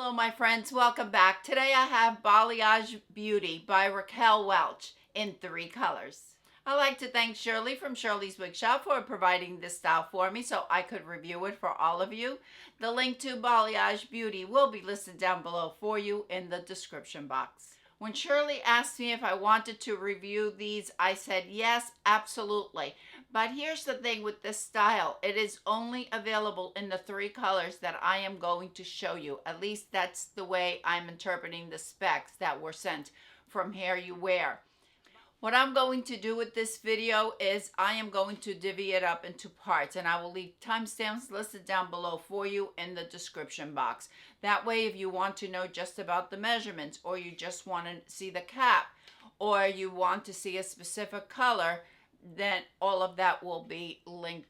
Hello my friends, welcome back. Today I have Balayage Beauty by Raquel Welch in 3 colors. I'd like to thank Shirley from Shirley's Wig Shop for providing this style for me so I could review it for all of you. The link to Balayage Beauty will be listed down below for you in the description box. When Shirley asked me if I wanted to review these, I said yes, absolutely. But here's the thing with this style. It is only available in the 3 colors that I am going to show you. At least that's the way I'm interpreting the specs that were sent from Hair You Wear. What I'm going to do with this video is I am going to divvy it up into parts, and I will leave timestamps listed down below for you in the description box. That way, if you want to know just about the measurements, or you just want to see the cap, or you want to see a specific color, then all of that will be linked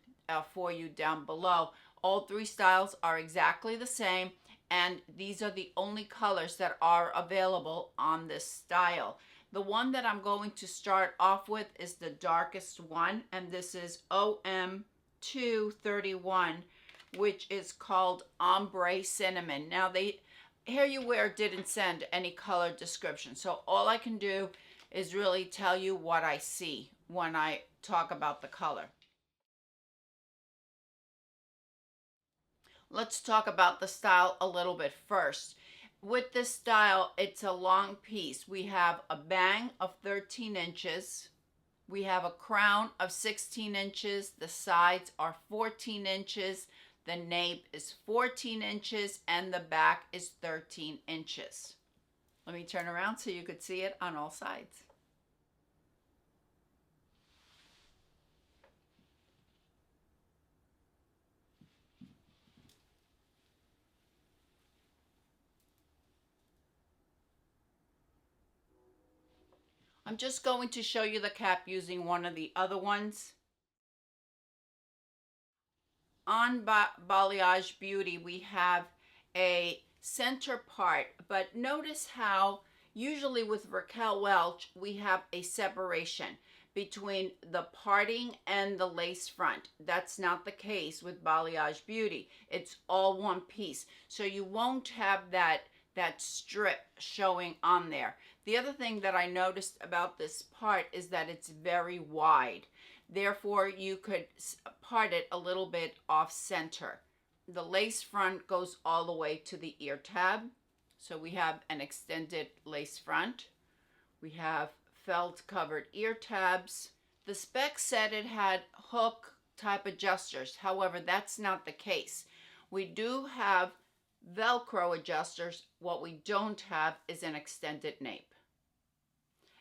for you down below. All 3 styles are exactly the same, and these are the only colors that are available on this style. The one that I'm going to start off with is the darkest one, and this is OM231, which is called Ombre Cinnamon. Now, Hair You Wear didn't send any color description, so all I can do is really tell you what I see when I talk about the color. Let's talk about the style a little bit first. With this style, it's a long piece. We have a bang of 13 inches. We have a crown of 16 inches. The sides are 14 inches. The nape is 14 inches and the back is 13 inches. Let me turn around so you could see it on all sides. I'm just going to show you the cap using one of the other ones. On Balayage Beauty, we have a center part, but notice how usually with Raquel Welch, we have a separation between the parting and the lace front. That's not the case with Balayage Beauty. It's all one piece. So you won't have that strip showing on there. The other thing that I noticed about this part is that it's very wide. Therefore, you could part it a little bit off center. The lace front goes all the way to the ear tab. So we have an extended lace front. We have felt covered ear tabs. The spec said it had hook type adjusters. However, that's not the case. We do have Velcro adjusters. What we don't have is an extended nape.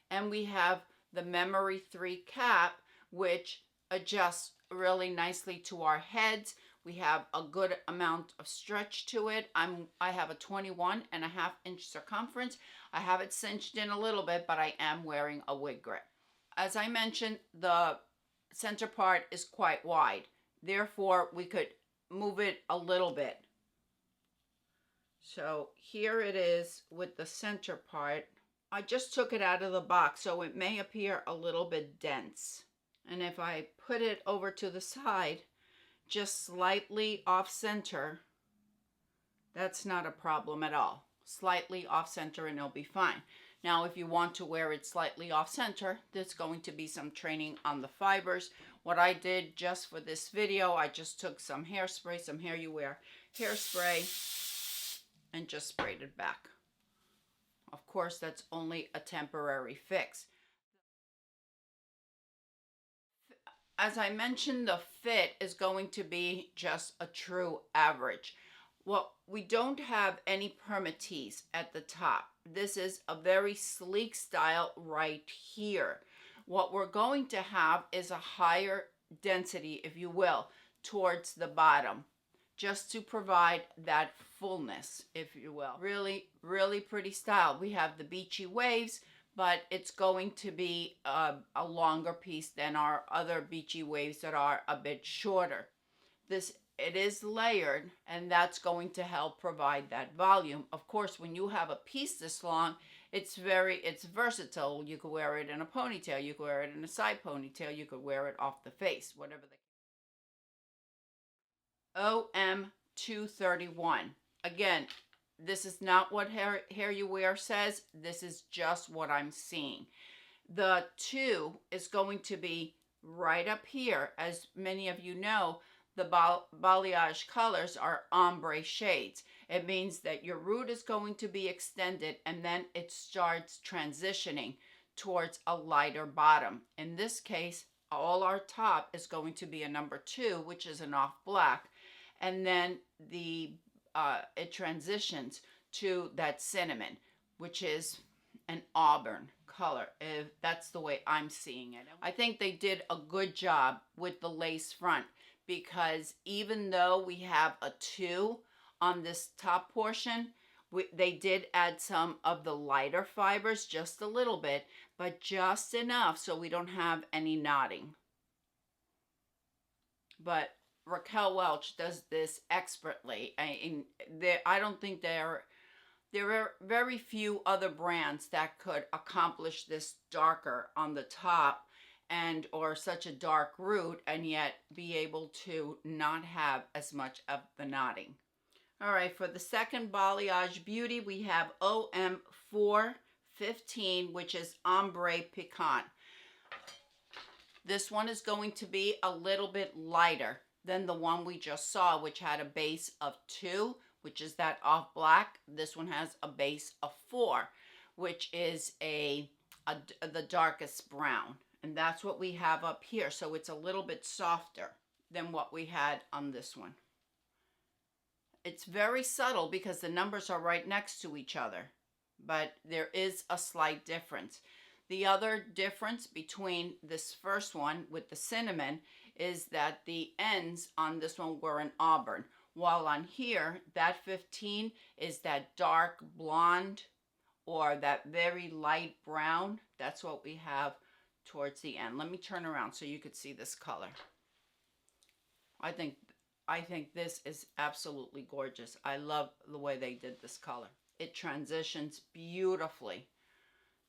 And we have the Memory 3 cap, which adjusts really nicely to our heads. We have a good amount of stretch to it. I have a 21.5-inch circumference. I have it cinched in a little bit, but I am wearing a wig grip. As I mentioned, the center part is quite wide. Therefore, we could move it a little bit. So here it is with the center part. I just took it out of the box, so it may appear a little bit dense. And if I put it over to the side, just slightly off center, that's not a problem at all. Slightly off center and it'll be fine. Now, if you want to wear it slightly off center, there's going to be some training on the fibers. What I did just for this video, I just took some hairspray, some Hair You Wear hairspray, and just sprayed it back. Of course, that's only a temporary fix. As I mentioned, the fit is going to be just a true average. Well, we don't have any permatease at the top. This is a very sleek style right here. What we're going to have is a higher density, if you will, towards the bottom, just to provide that fullness, if you will. Really, really pretty style. We have the beachy waves, but it's going to be a longer piece than our other beachy waves that are a bit shorter. It is layered, and that's going to help provide that volume. Of course, when you have a piece this long, it's versatile. You could wear it in a ponytail, you could wear it in a side ponytail, you could wear it off the face, whatever the OM231. Again, this is not what Hair You Wear says. This is just what I'm seeing. The 2 is going to be right up here. As many of you know, the balayage colors are ombre shades. It means that your root is going to be extended and then it starts transitioning towards a lighter bottom. In this case, all our top is going to be a number 2, which is an off black, and then it transitions to that cinnamon, which is an auburn color. If that's the way I'm seeing it. I think they did a good job with the lace front, because even though we have a 2 on this top portion, they did add some of the lighter fibers, just a little bit, but just enough so we don't have any knotting. But Raquel Welch does this expertly. I don't think there are very few other brands that could accomplish this darker on the top and or such a dark root and yet be able to not have as much of the knotting. All right, for the second Balayage Beauty, we have OM415, which is Ombre Pecan. This one is going to be a little bit lighter than the one we just saw, which had a base of 2, which is that off black. This one has a base of 4, which is the darkest brown. And that's what we have up here. So it's a little bit softer than what we had on this one. It's very subtle because the numbers are right next to each other, but there is a slight difference. The other difference between this first one with the cinnamon is that the ends on this one were an auburn, while on here, that 15 is that dark blonde or that very light brown. That's what we have towards the end. Let me turn around so you could see this color. I think this is absolutely gorgeous. I love the way they did this color. It transitions beautifully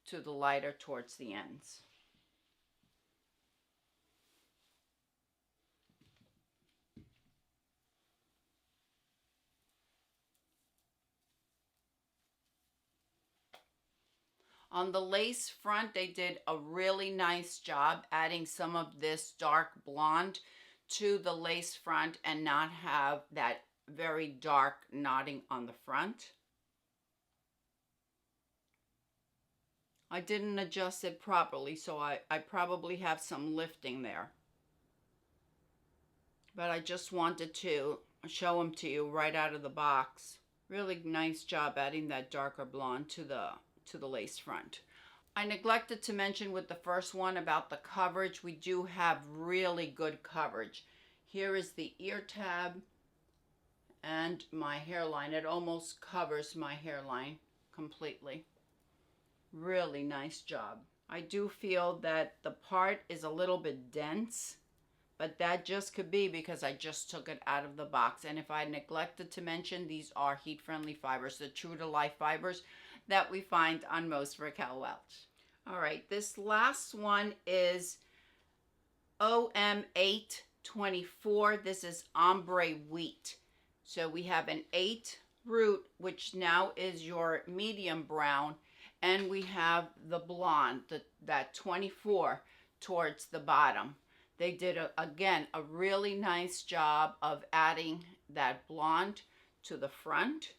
to the lighter towards the ends. On the lace front, they did a really nice job adding some of this dark blonde to the lace front and not have that very dark knotting on the front. I didn't adjust it properly, so I probably have some lifting there. But I just wanted to show them to you right out of the box. Really nice job adding that darker blonde to the lace front. I neglected to mention with the first one about the coverage. We do have really good coverage. Here is the ear tab and my hairline. It almost covers my hairline completely. Really nice job. I do feel that the part is a little bit dense, but that just could be because I just took it out of the box. And if I neglected to mention, these are heat-friendly fibers, the true to life fibers that we find on most Raquel Welch. All right, this last one is OM824. This is Ombre Wheat. So we have an 8 root, which now is your medium brown, and we have the blonde, that 24 towards the bottom. They did, again, a really nice job of adding that blonde to the front.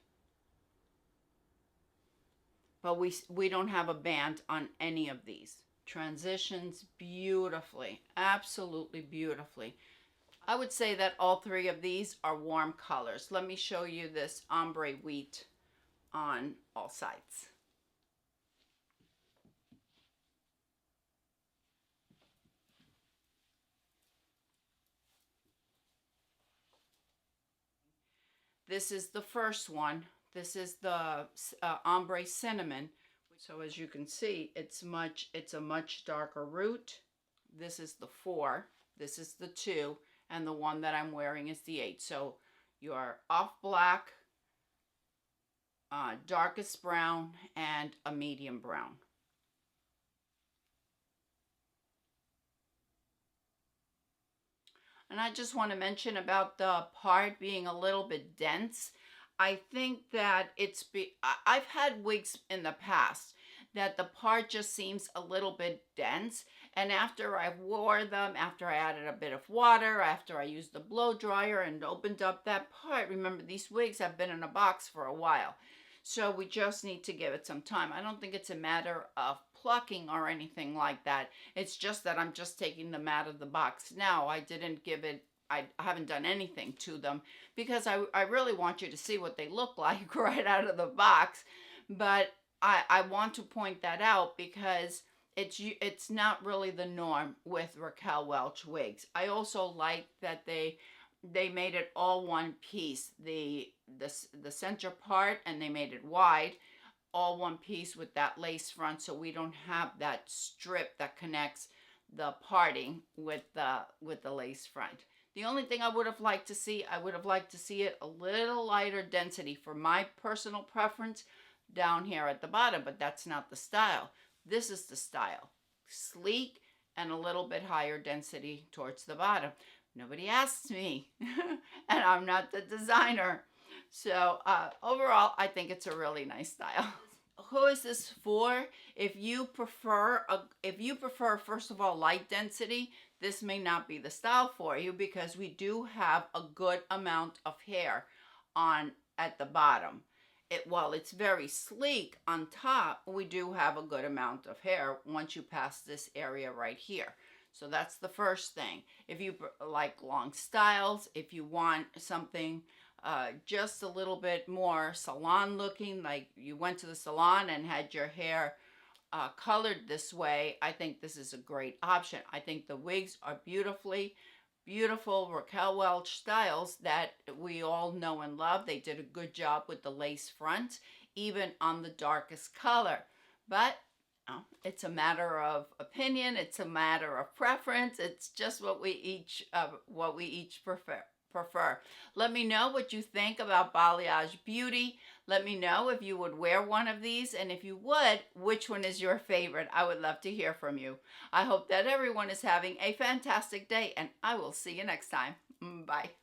But we don't have a band on any of these. Transitions beautifully, absolutely beautifully. I would say that all 3 of these are warm colors. Let me show you this Ombre Wheat on all sides. This is the first one. This is the Ombre Cinnamon. So as you can see, it's a much darker root. This is the 4. This is the 2. And the one that I'm wearing is the 8. So your off black, darkest brown, and a medium brown. And I just want to mention about the part being a little bit dense. I think that I've had wigs in the past that the part just seems a little bit dense. And after I wore them, after I added a bit of water, after I used the blow dryer and opened up that part, remember these wigs have been in a box for a while. So we just need to give it some time. I don't think it's a matter of plucking or anything like that. It's just that I'm just taking them out of the box now. I didn't give it, I haven't done anything to them because I really want you to see what they look like right out of the box. But I want to point that out because it's not really the norm with Raquel Welch wigs. I also like that they made it all one piece, the center part, and they made it wide, all one piece with that lace front, so we don't have that strip that connects the parting with the lace front. The only thing I would have liked to see, I would have liked to see it a little lighter density for my personal preference down here at the bottom, but that's not the style. This is the style. Sleek and a little bit higher density towards the bottom. Nobody asks me, and I'm not the designer. So overall, I think it's a really nice style. Who is this for? If you prefer, first of all, light density, this may not be the style for you because we do have a good amount of hair on at the bottom. While it's very sleek on top, we do have a good amount of hair once you pass this area right here. So that's the first thing. If you like long styles, if you want something just a little bit more salon looking, like you went to the salon and had your hair colored this way, I think this is a great option. I think the wigs are beautiful Raquel Welch styles that we all know and love. They did a good job with the lace front, even on the darkest color. But it's a matter of opinion. It's a matter of preference. It's just what we each prefer. Let me know what you think about Balayage Beauty. Let me know if you would wear one of these, and if you would, which one is your favorite. I would love to hear from you. I hope that everyone is having a fantastic day, and I will see you next time. Bye.